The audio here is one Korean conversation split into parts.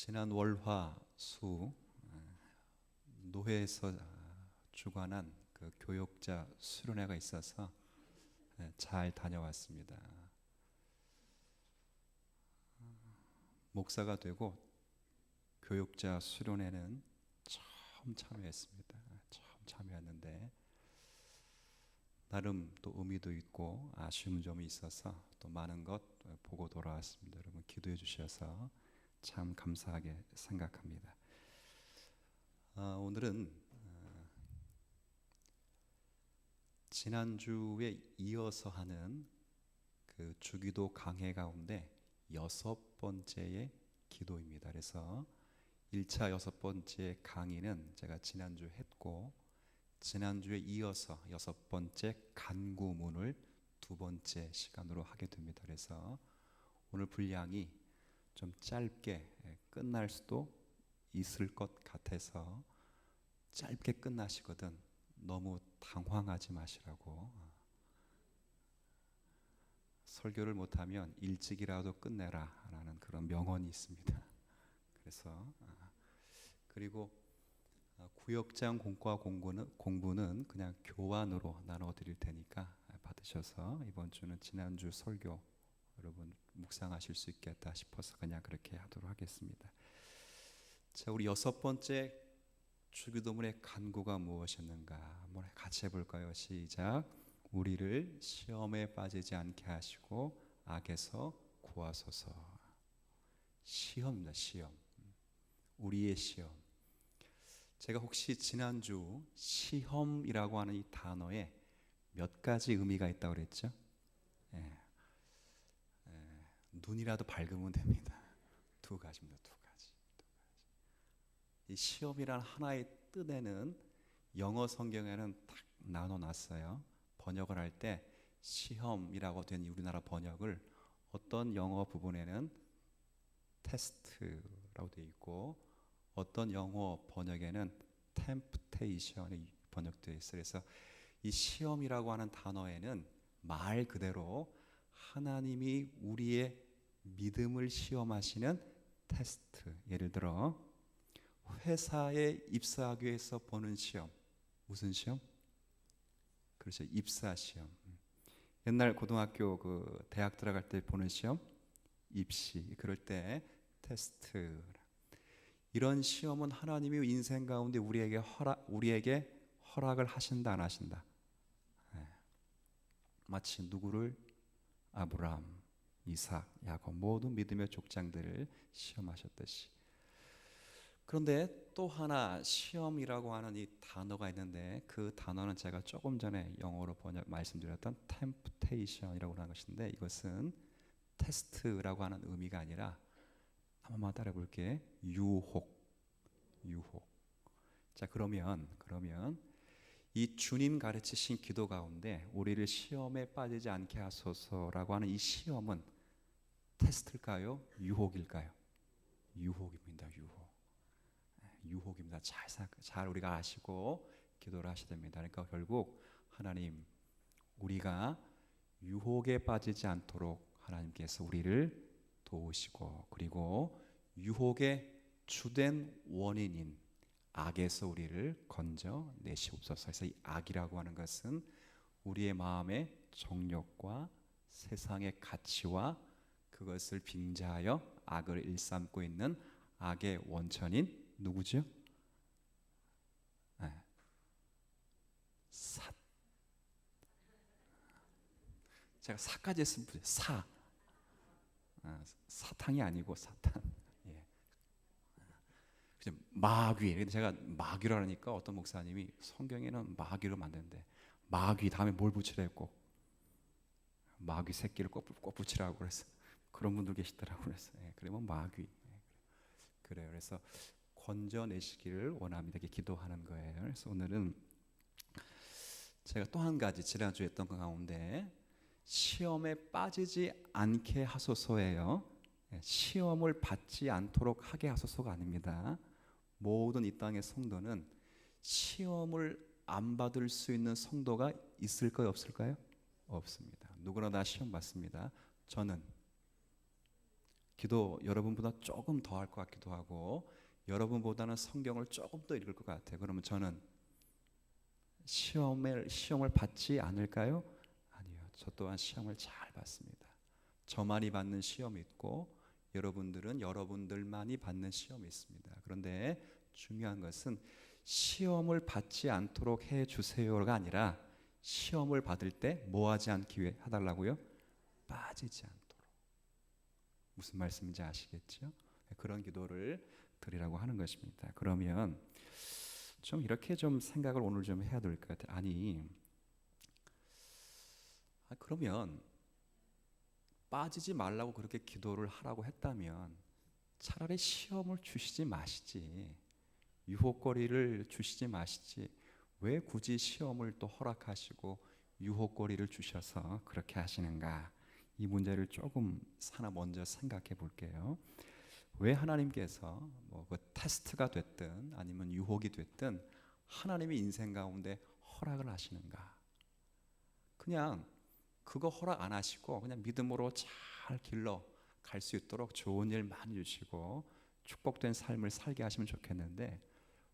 지난 월화 수 노회에서 주관한 그 교역자 수련회가 있어서 잘 다녀왔습니다. 목사가 되고 교역자 수련회는 처음 참여했습니다. 처음 참여했는데 나름 또 의미도 있고 아쉬운 점이 있어서 또 많은 것 보고 돌아왔습니다. 여러분 기도해 주셔서 참 감사하게 생각합니다. 오늘은 지난주에 이어서 하는 그 주기도 강해 가운데 6번째의 기도입니다. 그래서 1차 6번째 강의는 제가 지난주에 했고 지난주에 이어서 6번째 간구문을 2번째 시간으로 하게 됩니다. 그래서 오늘 분량이 좀 짧게 끝날 수도 있을 것 같아서 짧게 끝나시거든 너무 당황하지 마시라고. 설교를 못하면 일찍이라도 끝내라 라는 그런 명언이 있습니다. 그래서 그리고 구역장 공과 공부는 그냥 교환으로 나눠 드릴 테니까 받으셔서 이번 주는 지난주 설교 여러분 묵상하실 수 있겠다 싶어서 그냥 그렇게 하도록 하겠습니다. 자, 우리 6번째 주기도문의 간구가 무엇이었는가 한번 같이 해볼까요? 시작. 우리를 시험에 빠지지 않게 하시고 악에서 구하소서. 시험입니다. 시험. 우리의 시험. 제가 혹시 지난주 시험이라고 하는 이 단어에 몇 가지 의미가 있다고 그랬죠? 눈이라도 밝으면 됩니다. 2가지입니다. 2가지. 이 시험이란 하나의 뜻에는 영어 성경에는 딱 나눠놨어요. 번역을 할 때 시험이라고 된 우리나라 번역을 어떤 영어 부분에는 테스트라고 되어 있고 어떤 영어 번역에는 템프테이션이 번역되어 있어요. 그래서 이 시험이라고 하는 단어에는 말 그대로 하나님이 우리의 믿음을 시험하시는 테스트. 예를 들어 회사에 입사하기 위해서 보는 시험. 무슨 시험? 그렇죠. 입사 시험. 옛날 고등학교 대학 들어갈 때 보는 시험 입시. 그럴 때 테스트. 이런 시험은 하나님이 인생 가운데 우리에게 허락을 하신다 안 하신다? 마치 누구를 아브라함, 이삭, 야곱 모든 믿음의 족장들을 시험하셨듯이. 그런데 또 하나 시험이라고 하는 이 단어가 있는데 그 단어는 제가 조금 전에 영어로 말씀드렸던 temptation이라고 하는 것인데 이것은 테스트라고 하는 의미가 아니라 한번만 따라해 볼게. 유혹. 자, 그러면 이 주님 가르치신 기도 가운데 우리를 시험에 빠지지 않게 하소서라고 하는 이 시험은 테스트일까요? 유혹일까요? 유혹입니다. 유혹입니다. 잘 우리가 아시고 기도를 하셔야 됩니다. 그러니까 결국 하나님 우리가 유혹에 빠지지 않도록 하나님께서 우리를 도우시고 그리고 유혹의 주된 원인인 악에서 우리를 건져내시옵소서. 그래서 이 악이라고 하는 것은 우리의 마음의 정욕과 세상의 가치와 그것을 빙자하여 악을 일삼고 있는 악의 원천인 누구죠? 제가 사까지 했으면 사탕이 아니고 사탄. 마귀. 근데 제가 마귀라 하니까 어떤 목사님이 성경에는 마귀로 만드는데 마귀 다음에 뭘 붙이라 했고 마귀 새끼를 꼭 붙이라고 그래서 그런 분들 계시더라고요. 그래서 그러면 마귀. 그래요. 그래서 건져내시기를 원합니다. 이렇게 기도하는 거예요. 그래서 오늘은 제가 또 한 가지 지난주에 했던 것 가운데 시험에 빠지지 않게 하소서예요. 시험을 받지 않도록 하게 하소서가 아닙니다. 모든 이 땅의 성도는 시험을 안 받을 수 있는 성도가 있을까요? 없을까요? 없습니다. 누구나 다 시험 받습니다. 저는 기도 여러분보다 조금 더 할 것 같기도 하고 여러분보다는 성경을 조금 더 읽을 것 같아요. 그러면 저는 시험을 받지 않을까요? 아니요. 저 또한 시험을 잘 받습니다. 저만이 받는 시험이 있고 여러분들은 여러분들만이 받는 시험이 있습니다. 그런데 중요한 것은 시험을 받지 않도록 해 주세요가 아니라 시험을 받을 때 뭐 하지 않기 해달라고요? 빠지지 않도록. 무슨 말씀인지 아시겠죠? 그런 기도를 드리라고 하는 것입니다. 그러면 좀 이렇게 좀 생각을 오늘 좀 해야 될 것 같아요. 그러면 빠지지 말라고 그렇게 기도를 하라고 했다면 차라리 시험을 주시지 마시지, 유혹거리를 주시지 마시지, 왜 굳이 시험을 또 허락하시고 유혹거리를 주셔서 그렇게 하시는가? 이 문제를 조금 하나 먼저 생각해 볼게요. 왜 하나님께서 뭐 그 테스트가 됐든 아니면 유혹이 됐든 하나님의 인생 가운데 허락을 하시는가? 그냥 그거 허락 안 하시고 그냥 믿음으로 잘 길러 갈 수 있도록 좋은 일 많이 주시고 축복된 삶을 살게 하시면 좋겠는데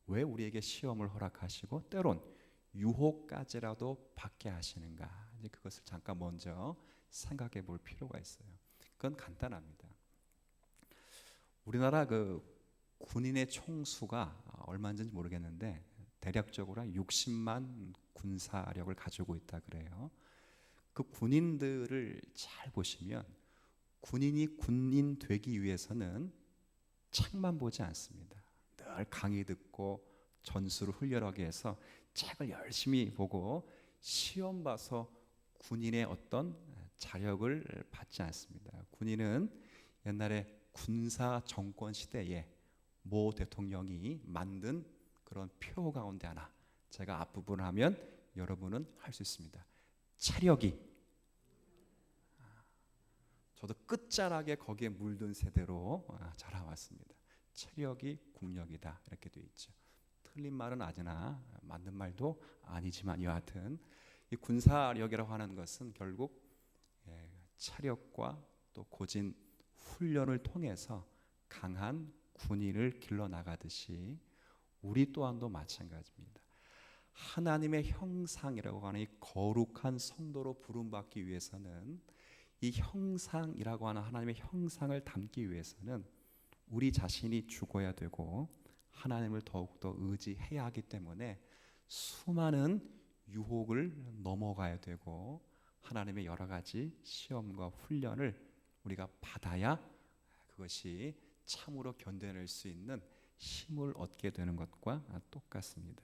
왜 우리에게 시험을 허락하시고 때론 유혹까지라도 받게 하시는가? 이제 그것을 잠깐 먼저 생각해 볼 필요가 있어요. 그건 간단합니다. 우리나라 그 군인의 총수가 얼마인지 모르겠는데 대략적으로 60만 군사력을 가지고 있다 그래요. 그 군인들을 잘 보시면 군인이 군인 되기 위해서는 책만 보지 않습니다. 늘 강의 듣고 전술을 훈련하게 해서 책을 열심히 보고 시험 봐서 군인의 어떤 자력을 받지 않습니다. 군인은 옛날에 군사 정권 시대에 모 대통령이 만든 그런 표 가운데 하나, 제가 앞부분을 하면 여러분은 할 수 있습니다. 체력이, 저도 끝자락에 거기에 물든 세대로 자라왔습니다. 체력이 국력이다 이렇게 되어 있죠. 틀린 말은 아니나 맞는 말도 아니지만 여하튼 이 군사력이라고 하는 것은 결국 체력과 또 고진 훈련을 통해서 강한 군인을 길러 나가듯이 우리 또한도 마찬가지입니다. 하나님의 형상이라고 하는 이 거룩한 성도로 부름받기 위해서는 이 형상이라고 하는 하나님의 형상을 담기 위해서는 우리 자신이 죽어야 되고 하나님을 더욱더 의지해야 하기 때문에 수많은 유혹을 넘어가야 되고 하나님의 여러 가지 시험과 훈련을 우리가 받아야 그것이 참으로 견뎌낼 수 있는 힘을 얻게 되는 것과 똑같습니다.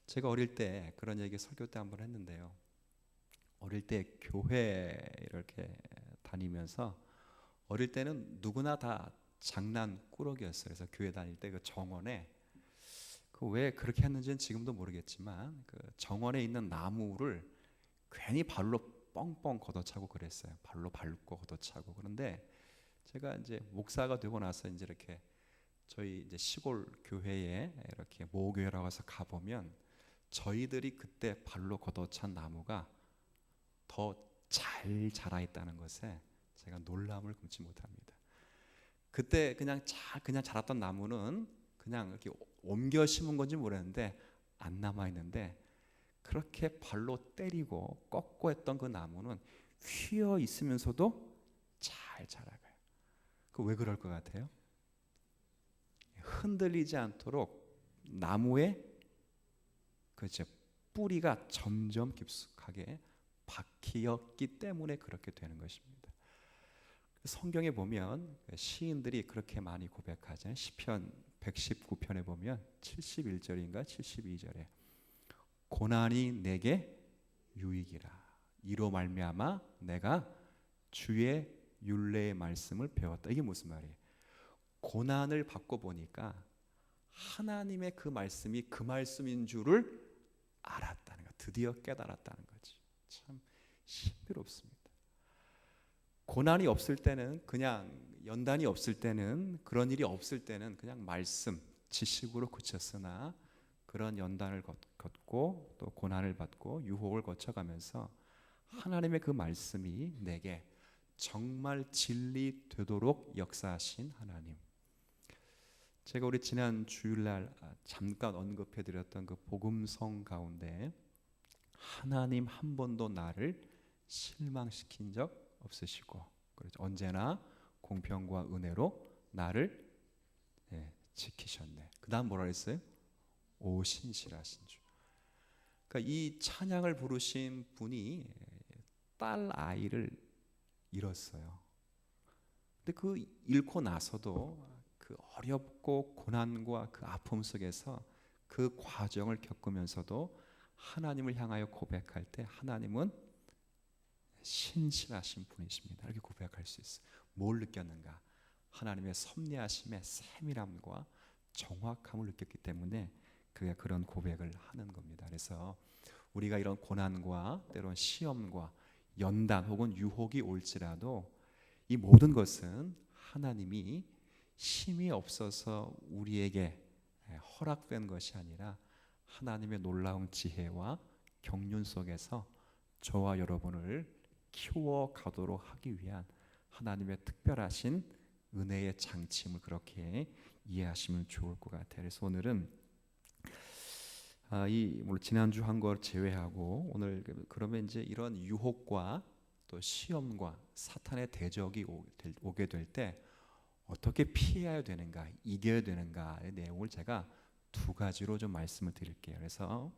제가 어릴 때 그런 얘기 설교 때 한번 했는데요. 어릴 때 교회 이렇게 다니면서 어릴 때는 누구나 다 장난꾸러기였어요. 그래서 교회 다닐 때 그 정원에 그 왜 그렇게 했는지는 지금도 모르겠지만 그 정원에 있는 나무를 괜히 발로 뻥뻥 걷어차고 그랬어요. 발로 밟고 걷어차고. 그런데 제가 이제 목사가 되고 나서 이제 이렇게 저희 이제 시골 교회에 이렇게 모교회라고 해서 가 보면 저희들이 그때 발로 걷어찬 나무가 더 잘 자라 있다는 것에 제가 놀람을 금치 못합니다. 그때 그냥 자랐던 나무는 그냥 이렇게 옮겨 심은 건지 모르겠는데 안 남아 있는데 그렇게 발로 때리고 꺾고 했던 그 나무는 휘어 있으면서도 잘 자라가요. 그 왜 그럴 것 같아요? 흔들리지 않도록 나무의 그죠 뿌리가 점점 깊숙하게 박히었기 때문에 그렇게 되는 것입니다. 성경에 보면 시인들이 그렇게 많이 고백하잖아요. 시편 119편에 보면 71절인가 72절에 고난이 내게 유익이라 이로 말미암아 내가 주의 율례의 말씀을 배웠다. 이게 무슨 말이에요? 고난을 받고 보니까 하나님의 그 말씀이 그 말씀인 줄을 알았다는 거, 드디어 깨달았다는 거지. 참 신비롭습니다. 고난이 없을 때는 그냥 연단이 없을 때는 그런 일이 없을 때는 그냥 말씀, 지식으로 그쳤으나 그런 연단을 걷고 또 고난을 받고 유혹을 거쳐가면서 하나님의 그 말씀이 내게 정말 진리 되도록 역사하신 하나님. 제가 우리 지난 주일날 잠깐 언급해드렸던 그 복음성 가운데 하나님 한 번도 나를 실망시킨 적 없으시고, 그렇죠. 언제나 공평과 은혜로 나를 지키셨네. 그 다음 뭐라 그랬어요? 오 신실하신 주. 그러니까 이 찬양을 부르신 분이 딸 아이를 잃었어요. 근데 그 잃고 나서도 그 어렵고 고난과 그 아픔 속에서 그 과정을 겪으면서도 하나님을 향하여 고백할 때 하나님은 신실하신 분이십니다. 이렇게 고백할 수 있어요. 뭘 느꼈는가? 하나님의 섭리하심의 세밀함과 정확함을 느꼈기 때문에 그가 그런 고백을 하는 겁니다. 그래서 우리가 이런 고난과 때로는 시험과 연단 혹은 유혹이 올지라도 이 모든 것은 하나님이 힘이 없어서 우리에게 허락된 것이 아니라 하나님의 놀라운 지혜와 경륜 속에서 저와 여러분을 키워가도록 하기 위한 하나님의 특별하신 은혜의 장침을 그렇게 이해하시면 좋을 것 같아요. 그래서 오늘은 물론 지난주 한 걸 제외하고 오늘 그러면 이제 이런 유혹과 또 시험과 사탄의 대적이 오게 될 때 어떻게 피해야 되는가, 이겨야 되는가의 내용을 제가 두 가지로 좀 말씀을 드릴게요. 그래서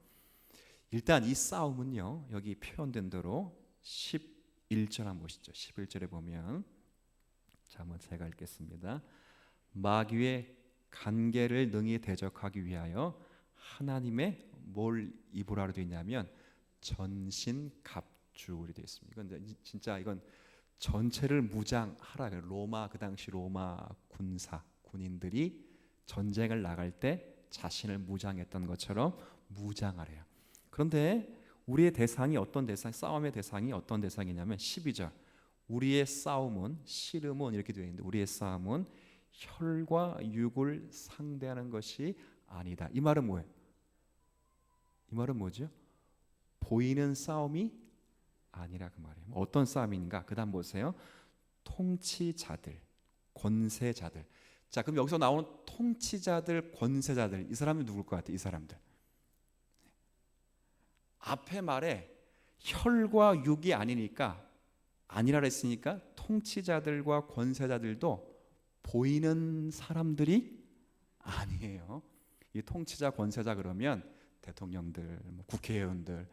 일단 이 싸움은요, 여기 표현된 대로 11절 한번 보시죠. 11절에 보면, 자, 한번 제가 읽겠습니다. 마귀의 간계를 능히 대적하기 위하여 하나님의 뭘 입으라로 되어 있냐면 전신갑주울이 되어 있습니다. 이건 진짜 이건 전체를 무장하라. 로마, 그 당시 로마 군인들이 전쟁을 나갈 때 자신을 무장했던 것처럼 무장하래요. 그런데 우리의 대상이 어떤 대상, 싸움의 대상이 어떤 대상이냐면 12절 우리의 싸움은 씨름은 이렇게 되어 있는데 우리의 싸움은 혈과 육을 상대하는 것이 아니다. 이 말은 뭐예요? 이 말은 뭐죠? 보이는 싸움이 아니라 그 말이에요. 어떤 싸움인가? 그 다음 보세요. 통치자들, 권세자들. 자, 그럼 여기서 나오는 통치자들, 권세자들, 이 사람이 누굴 것 같아요? 이 사람들 앞에 말에 혈과 육이 아니니까, 아니라 했으니까 통치자들과 권세자들도 보이는 사람들이 아니에요. 이 통치자, 권세자 그러면 대통령들, 국회의원들,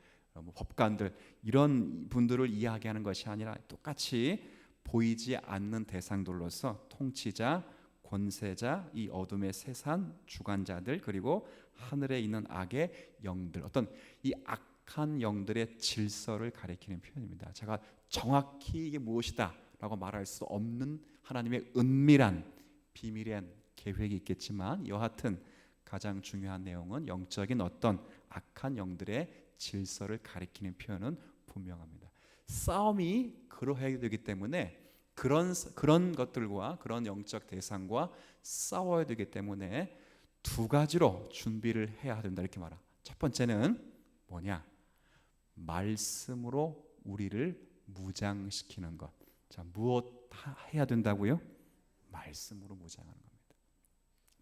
법관들 이런 분들을 이야기하는 것이 아니라 똑같이 보이지 않는 대상들로서 통치자, 권세자, 이 어둠의 세상 주관자들, 그리고 하늘에 있는 악의 영들, 어떤 이 악한 영들의 질서를 가리키는 표현입니다. 제가 정확히 이게 무엇이다 라고 말할 수 없는 하나님의 은밀한 비밀의 계획이 있겠지만 여하튼 가장 중요한 내용은 영적인 어떤 악한 영들의 질서를 가리키는 표현은 분명합니다. 싸움이 그러해야 되기 때문에 그런 것들과 그런 영적 대상과 싸워야 되기 때문에 두 가지로 준비를 해야 된다 이렇게 말합니다. 첫 번째는 뭐냐? 말씀으로 우리를 무장시키는 것. 자, 무엇 해야 된다고요? 말씀으로 무장하는 겁니다.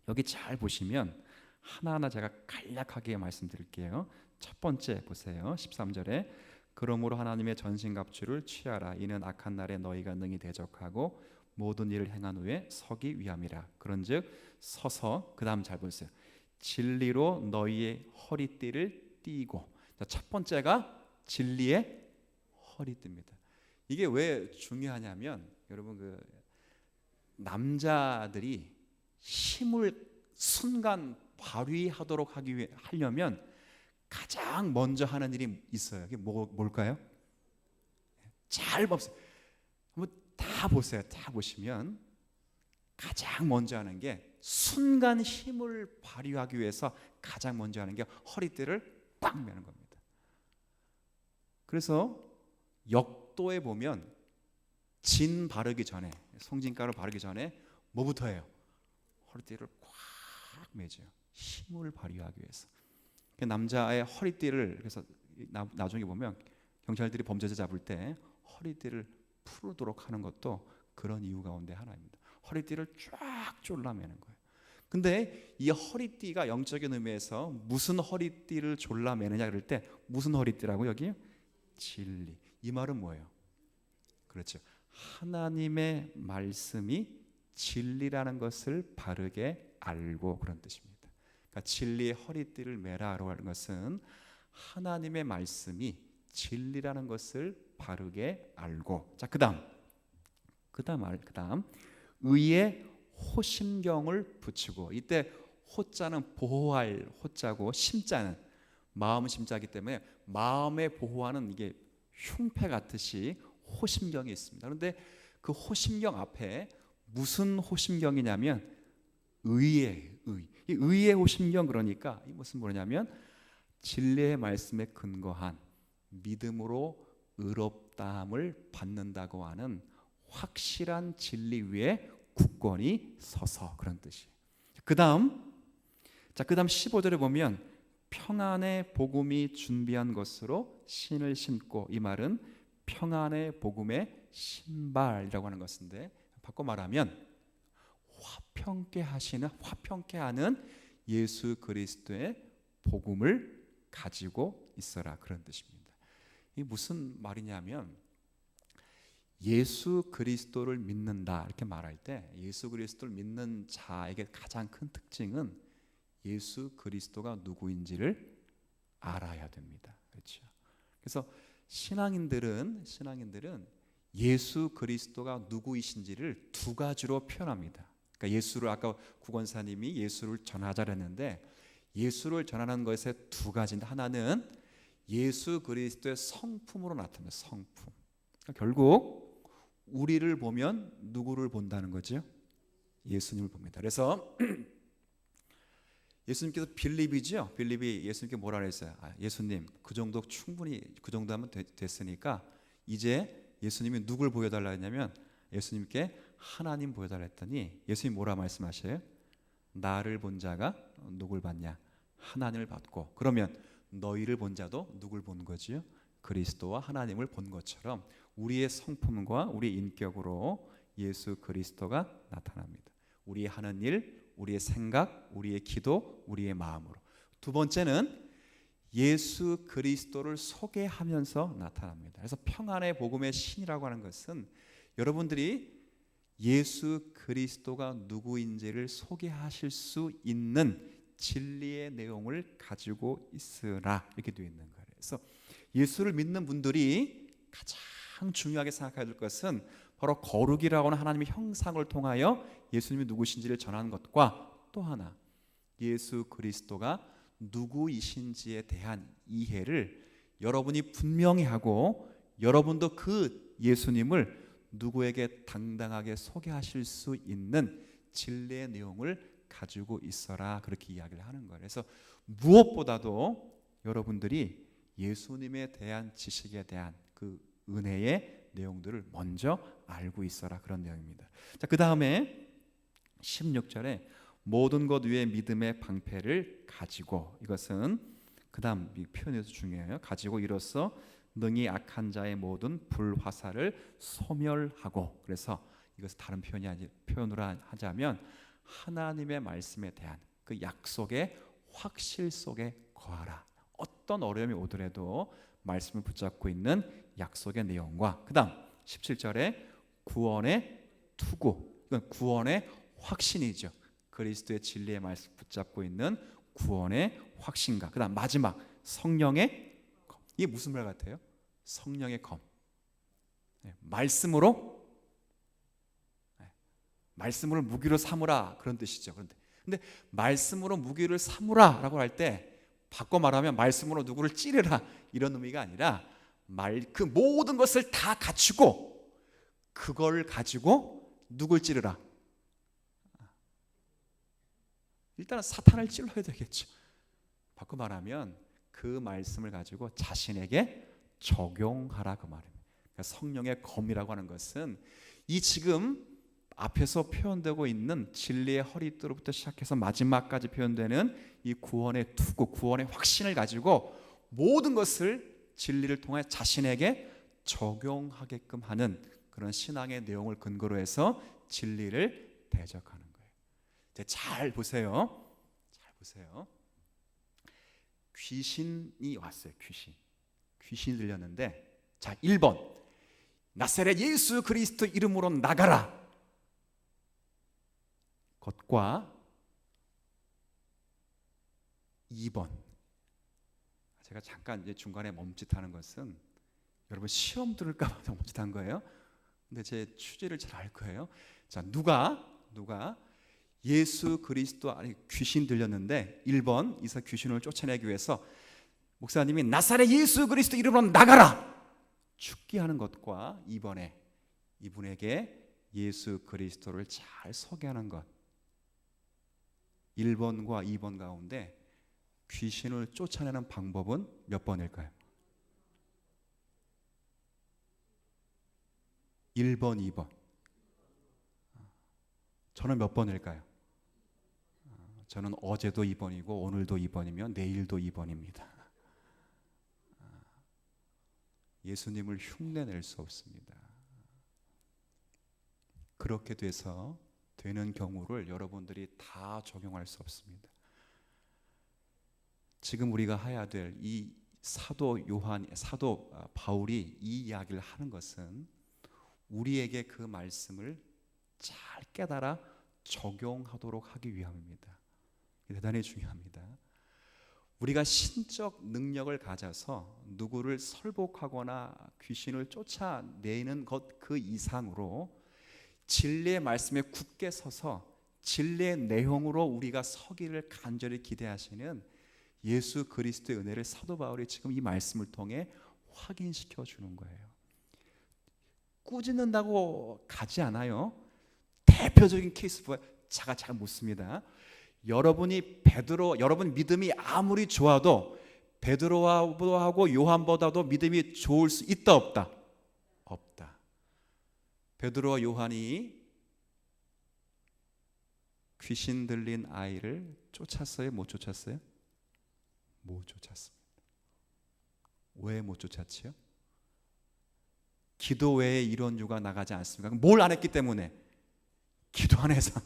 여기 잘 보시면 하나하나 제가 간략하게 말씀드릴게요. 첫 번째 보세요. 13절에 그러므로 하나님의 전신갑주를 취하라. 이는 악한 날에 너희가 능히 대적하고 모든 일을 행한 후에 서기 위함이라. 그런즉 서서, 그 다음 잘 보세요. 진리로 너희의 허리띠를 띠고. 자, 첫 번째가 진리의 허리띠입니다. 이게 왜 중요하냐면 여러분 그 남자들이 힘을 순간 발휘하도록 하려면 가장 먼저 하는 일이 있어요. 그게 뭘까요? 잘 보세요. 한번 다 보세요. 다 보시면 가장 먼저 하는 게 순간 힘을 발휘하기 위해서 가장 먼저 하는 게 허리띠를 꽉 매는 겁니다. 그래서 역도에 보면 진 바르기 전에, 송진가루 바르기 전에 뭐부터 해요? 허리띠를 꽉 매죠. 힘을 발휘하기 위해서. 남자의 허리띠를, 그래서 나중에 보면 경찰들이 범죄자 잡을 때 허리띠를 푸르도록 하는 것도 그런 이유 가운데 하나입니다. 허리띠를 쫙 졸라매는 거예요. 근데 이 허리띠가 영적인 의미에서 무슨 허리띠를 졸라매느냐 그럴 때 무슨 허리띠라고 여기? 진리. 이 말은 뭐예요? 그렇죠. 하나님의 말씀이 진리라는 것을 바르게 알고 그런 뜻입니다. 그러니까 진리의 허리띠를 매라라고 하는 것은 하나님의 말씀이 진리라는 것을 바르게 알고. 자, 그다음 의의 호심경을 붙이고. 이때 호자는 보호할 호자고 심자는 마음 심자이기 때문에 마음의 보호하는 이게 흉패 같듯이 호심경이 있습니다. 그런데 그 호심경 앞에 무슨 호심경이냐면 의의 의. 이 의의 호심경 그러니까 이 무슨 뭐냐면 진리의 말씀에 근거한 믿음으로 의롭다함을 받는다고 하는 확실한 진리 위에 굳건히 서서 그런 뜻이에요. 그다음 15절에 보면 평안의 복음이 준비한 것으로 신을 신고. 이 말은 평안의 복음의 신발이라고 하는 것인데 바꿔 말하면 화평케 하는 예수 그리스도의 복음을 가지고 있어라 그런 뜻입니다. 이 무슨 말이냐면 예수 그리스도를 믿는다 이렇게 말할 때 예수 그리스도를 믿는 자에게 가장 큰 특징은 예수 그리스도가 누구인지를 알아야 됩니다. 그렇죠? 그래서 신앙인들은 예수 그리스도가 누구이신지를 두 가지로 표현합니다. 그러니까 예수를 아까 구권사님이 예수를 전하자고 했는데 예수를 전하는 것에 두 가지인데 하나는 예수 그리스도의 성품으로 나타납니다. 성품. 그러니까 결국 우리를 보면 누구를 본다는 거죠? 예수님을 봅니다. 그래서 예수님께서 빌립이 예수님께 뭐라 그랬어요? 예수님 그 정도 충분히 그 정도 하면 됐으니까 이제 예수님이 누굴 보여달라 했냐면 예수님께 하나님 보여달라 했더니 예수님 뭐라 말씀하셔요? 나를 본 자가 누굴 봤냐? 하나님을 봤고. 그러면 너희를 본 자도 누굴 본 거지요? 그리스도와 하나님을 본 것처럼 우리의 성품과 우리의 인격으로 예수 그리스도가 나타납니다. 우리의 하는 일, 우리의 생각, 우리의 기도, 우리의 마음으로. 두 번째는 예수 그리스도를 소개하면서 나타납니다. 그래서 평안의 복음의 신이라고 하는 것은 여러분들이 예수 그리스도가 누구인지를 소개하실 수 있는 진리의 내용을 가지고 있으라 이렇게 되어 있는 거예요. 그래서 예수를 믿는 분들이 가장 중요하게 생각해야 될 것은 바로 거룩이라고 하는 하나님의 형상을 통하여 예수님이 누구신지를 전하는 것과 또 하나 예수 그리스도가 누구이신지에 대한 이해를 여러분이 분명히 하고 여러분도 그 예수님을 누구에게 당당하게 소개하실 수 있는 진리의 내용을 가지고 있어라 그렇게 이야기를 하는 거예요. 그래서 무엇보다도 여러분들이 예수님에 대한 지식에 대한 그 은혜의 내용들을 먼저 알고 있어라 그런 내용입니다. 자, 그 다음에 16절에 모든 것 위에 믿음의 방패를 가지고. 이것은 그 다음 표현에서 중요해요. 가지고 이로써 능히 악한 자의 모든 불화살을 소멸하고. 그래서 이것을 다른 표현으로 하자면 하나님의 말씀에 대한 그 약속의 확실 속에 거하라. 어떤 어려움이 오더라도 말씀을 붙잡고 있는 약속의 내용과 그 다음 17절에 구원의 투구. 이건 구원의 확신이죠. 그리스도의 진리의 말씀 붙잡고 있는 구원의 확신과 그 다음 마지막 성령의 검. 이게 무슨 말 같아요? 성령의 검. 말씀으로 무기로 삼으라 그런 뜻이죠. 근데 말씀으로 무기를 삼으라 라고 할 때 바꿔 말하면 말씀으로 누구를 찌르라 이런 의미가 아니라 그 모든 것을 다 갖추고 그걸 가지고 누굴 찌르라. 일단은 사탄을 찔러야 되겠죠. 바꿔 말하면 그 말씀을 가지고 자신에게 적용하라 그 말입니다. 그러니까 성령의 검이라고 하는 것은 이 지금 앞에서 표현되고 있는 진리의 허리띠로부터 시작해서 마지막까지 표현되는 이 구원의 투구, 구원의 확신을 가지고 모든 것을 진리를 통해 자신에게 적용하게끔 하는 그런 신앙의 내용을 근거로 해서 진리를 대적하는 거예요. 이제 잘 보세요. 잘 보세요. 귀신이 왔어요. 귀신이 들렸는데, 자, 1번 나사렛 예수 그리스도 이름으로 나가라. 것과 2번, 제가 잠깐 이제 중간에 멈칫하는 것은 여러분 시험 들을까 봐 멈칫한 거예요. 근데 제 취지를 잘 알 거예요. 자, 누가 예수 그리스도 안에 귀신 들렸는데 1번 이서 귀신을 쫓아내기 위해서 목사님이 나사렛 예수 그리스도 이름으로 나가라 죽게 하는 것과 2번에 이분에게 예수 그리스도를 잘 소개하는 것, 1번과 2번 가운데 귀신을 쫓아내는 방법은 몇 번일까요? 1번, 2번. 저는 몇 번일까요? 저는 어제도 2번이고 오늘도 2번이며 내일도 2번입니다. 예수님을 흉내낼 수 없습니다. 그렇게 돼서 되는 경우를 여러분들이 다 적용할 수 없습니다. 지금 우리가 해야 될 이 사도 바울이 이 이야기를 하는 것은 우리에게 그 말씀을 잘 깨달아 적용하도록 하기 위함입니다. 대단히 중요합니다. 우리가 신적 능력을 가져서 누구를 설복하거나 귀신을 쫓아내는 것 그 이상으로 진리의 말씀에 굳게 서서 진리의 내용으로 우리가 서기를 간절히 기대하시는 예수 그리스도의 은혜를 사도 바울이 지금 이 말씀을 통해 확인시켜 주는 거예요. 꾸짖는다고 가지 않아요. 대표적인 케이스 제가 잘 묻습니다. 여러분 믿음이 아무리 좋아도 베드로하고 요한보다도 믿음이 좋을 수 있다 없다? 없다. 베드로와 요한이 귀신 들린 아이를 쫓았어요? 못 쫓았어요? 못 쫓았습니다. 왜 못 쫓았지요? 기도 외에 이런 유가 나가지 않습니까? 뭘 안 했기 때문에? 기도 안 해서.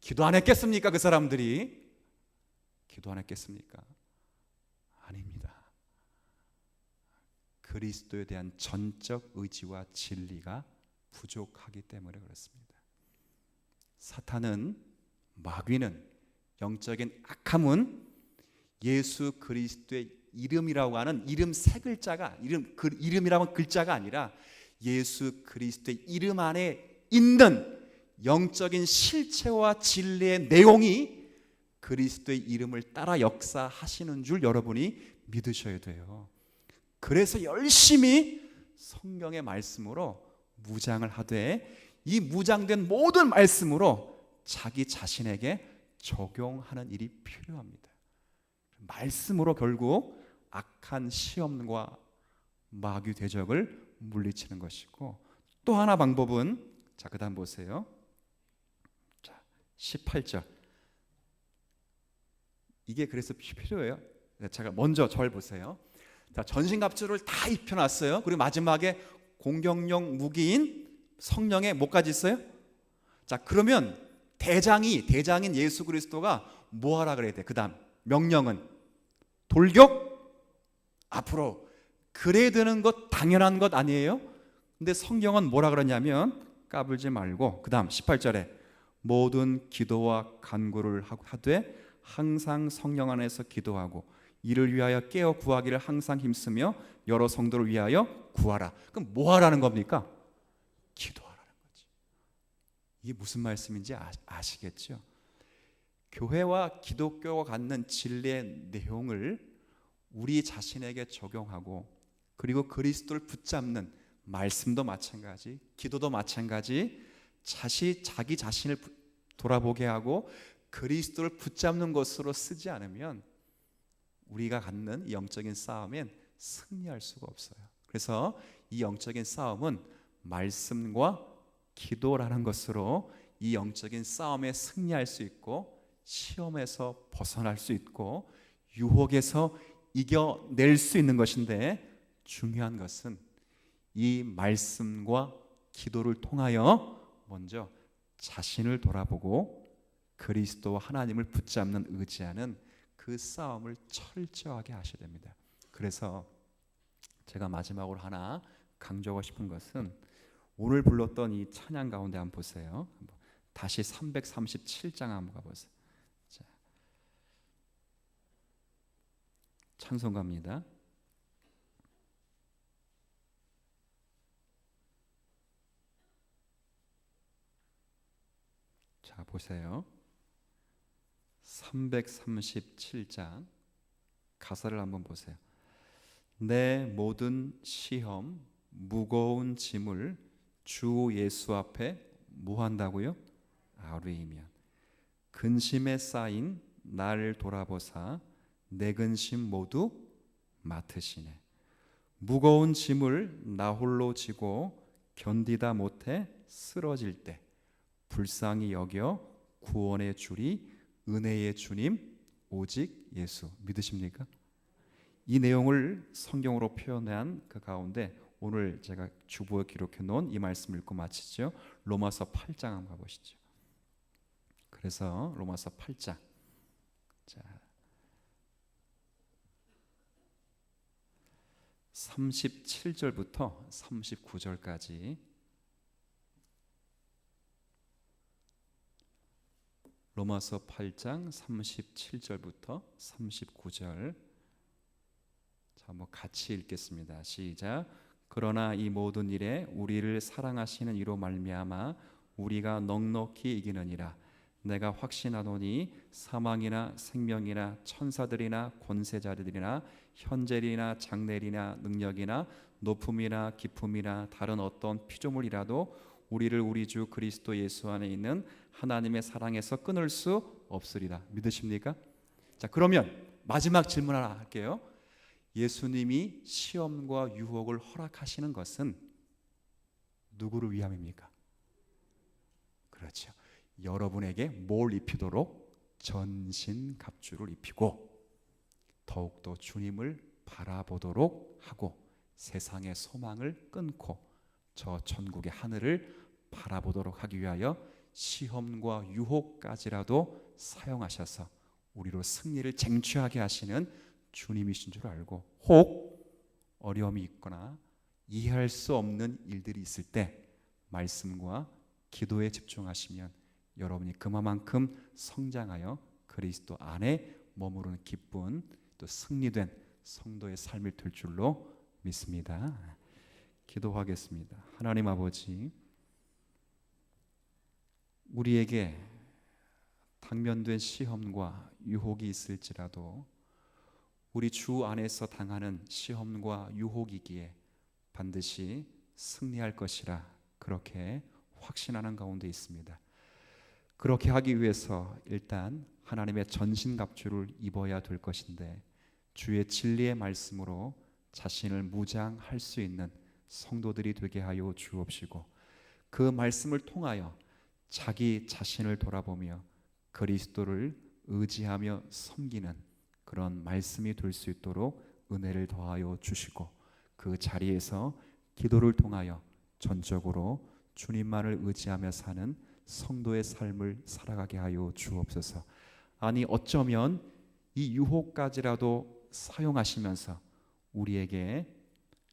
기도 안 했겠습니까? 그 사람들이 기도 안 했겠습니까? 아닙니다. 그리스도에 대한 전적 의지와 진리가 부족하기 때문에 그렇습니다. 사탄은, 마귀는, 영적인 악함은 예수 그리스도의 이름이라고 하는 이름 세 글자가 이름이라고 하는 글자가 아니라 예수 그리스도의 이름 안에 있는 영적인 실체와 진리의 내용이 그리스도의 이름을 따라 역사하시는 줄 여러분이 믿으셔야 돼요. 그래서 열심히 성경의 말씀으로 무장을 하되 이 무장된 모든 말씀으로 자기 자신에게 적용하는 일이 필요합니다. 말씀으로 결국 악한 시험과 마귀 대적을 물리치는 것이고, 또 하나 방법은, 자, 그 다음 보세요. 자, 18절. 이게 그래서 필요해요. 제가 먼저 절 보세요. 자, 전신갑주를 다 입혀놨어요. 그리고 마지막에 공격용 무기인 성령의 뭐까지 있어요? 자, 그러면 대장인 예수 그리스도가 뭐 하라 그래야 돼? 그 다음 명령은 돌격 앞으로. 그래야 되는 것 당연한 것 아니에요? 근데 성경은 뭐라 그러냐면 까불지 말고 그 다음 18절에 모든 기도와 간구를 하되 항상 성령 안에서 기도하고 이를 위하여 깨어 구하기를 항상 힘쓰며 여러 성도를 위하여 구하라. 그럼 뭐 하라는 겁니까? 기도하라는 거지. 이게 무슨 말씀인지 아시겠죠? 교회와 기독교가 갖는 진리의 내용을 우리 자신에게 적용하고, 그리고 그리스도를 붙잡는 말씀도 마찬가지, 기도도 마찬가지, 자기 자신을 돌아보게 하고 그리스도를 붙잡는 것으로 쓰지 않으면 우리가 갖는 영적인 싸움엔 승리할 수가 없어요. 그래서 이 영적인 싸움은 말씀과 기도라는 것으로 이 영적인 싸움에 승리할 수 있고, 시험에서 벗어날 수 있고, 유혹에서 이겨낼 수 있는 것인데, 중요한 것은 이 말씀과 기도를 통하여 먼저 자신을 돌아보고 그리스도와 하나님을 붙잡는 의지하는 그 싸움을 철저하게 하셔야 됩니다. 그래서 제가 마지막으로 하나 강조하고 싶은 것은 오늘 불렀던 이 찬양 가운데 한번 보세요. 다시 337장 한번 가보세요. 자, 찬송가입니다. 자, 보세요. 337장 가사를 한번 보세요. 내 모든 시험, 무거운 짐을 주 예수 앞에 뭐 한다고요? 아뢰이면 근심에 쌓인 나를 돌아보사 내 근심 모두 맡으시네. 무거운 짐을 나 홀로 지고 견디다 못해 쓰러질 때 불쌍히 여겨 구원의 주리 은혜의 주님 오직 예수. 믿으십니까? 이 내용을 성경으로 표현한 그 가운데 오늘 제가 주보에 기록해 놓은 이 말씀 읽고 마치죠. 로마서 8장 한번 가보시죠. 그래서 로마서 8장 자 37절부터 39절까지 로마서 8장 37절부터 39절 자, 한번 같이 읽겠습니다. 시작. 그러나 이 모든 일에 우리를 사랑하시는 이로 말미암아 우리가 넉넉히 이기느니라. 내가 확신하노니 사망이나 생명이나 천사들이나 권세자들이나 현재리나 장래리나 능력이나 높음이나 깊음이나 다른 어떤 피조물이라도 우리를 우리 주 그리스도 예수 안에 있는 하나님의 사랑에서 끊을 수 없으리라. 믿으십니까? 자, 그러면 마지막 질문 하나 할게요. 예수님이 시험과 유혹을 허락하시는 것은 누구를 위함입니까? 그렇죠. 여러분에게 뭘 입히도록 전신갑주를 입히고 더욱더 주님을 바라보도록 하고 세상의 소망을 끊고 저 천국의 하늘을 바라보도록 하기 위하여 시험과 유혹까지라도 사용하셔서 우리로 승리를 쟁취하게 하시는 주님이신 줄 알고 혹 어려움이 있거나 이해할 수 없는 일들이 있을 때 말씀과 기도에 집중하시면 여러분이 그만큼 성장하여 그리스도 안에 머무르는 기쁜 또 승리된 성도의 삶이 될 줄로 믿습니다. 기도하겠습니다. 하나님 아버지, 우리에게 당면된 시험과 유혹이 있을지라도 우리 주 안에서 당하는 시험과 유혹이기에 반드시 승리할 것이라 그렇게 확신하는 가운데 있습니다. 그렇게 하기 위해서 일단 하나님의 전신갑주를 입어야 될 것인데 주의 진리의 말씀으로 자신을 무장할 수 있는 성도들이 되게 하여 주옵시고 그 말씀을 통하여 자기 자신을 돌아보며 그리스도를 의지하며 섬기는 그런 말씀이 될 수 있도록 은혜를 더하여 주시고 그 자리에서 기도를 통하여 전적으로 주님만을 의지하며 사는 성도의 삶을 살아가게 하여 주옵소서. 아니 어쩌면 이 유혹까지라도 사용하시면서 우리에게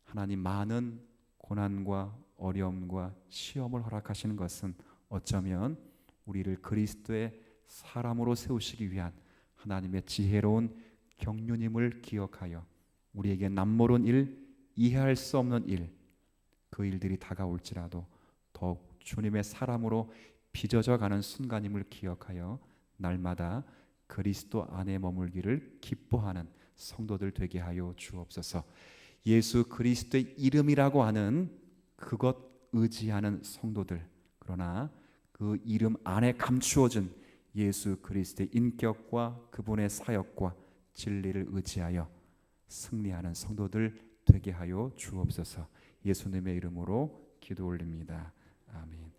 하나님 많은 고난과 어려움과 시험을 허락하시는 것은 어쩌면 우리를 그리스도의 사람으로 세우시기 위한 하나님의 지혜로운 경륜임을 기억하여 우리에게 남모른 일, 이해할 수 없는 일, 그 일들이 다가올지라도 더욱 주님의 사람으로 빚어져 가는 순간임을 기억하여 날마다 그리스도 안에 머물기를 기뻐하는 성도들 되게 하여 주옵소서. 예수 그리스도의 이름이라고 하는 그것 의지하는 성도들, 그러나 그 이름 안에 감추어진 예수 그리스도의 인격과 그분의 사역과 진리를 의지하여 승리하는 성도들 되게 하여 주옵소서. 예수님의 이름으로 기도 올립니다. 아멘.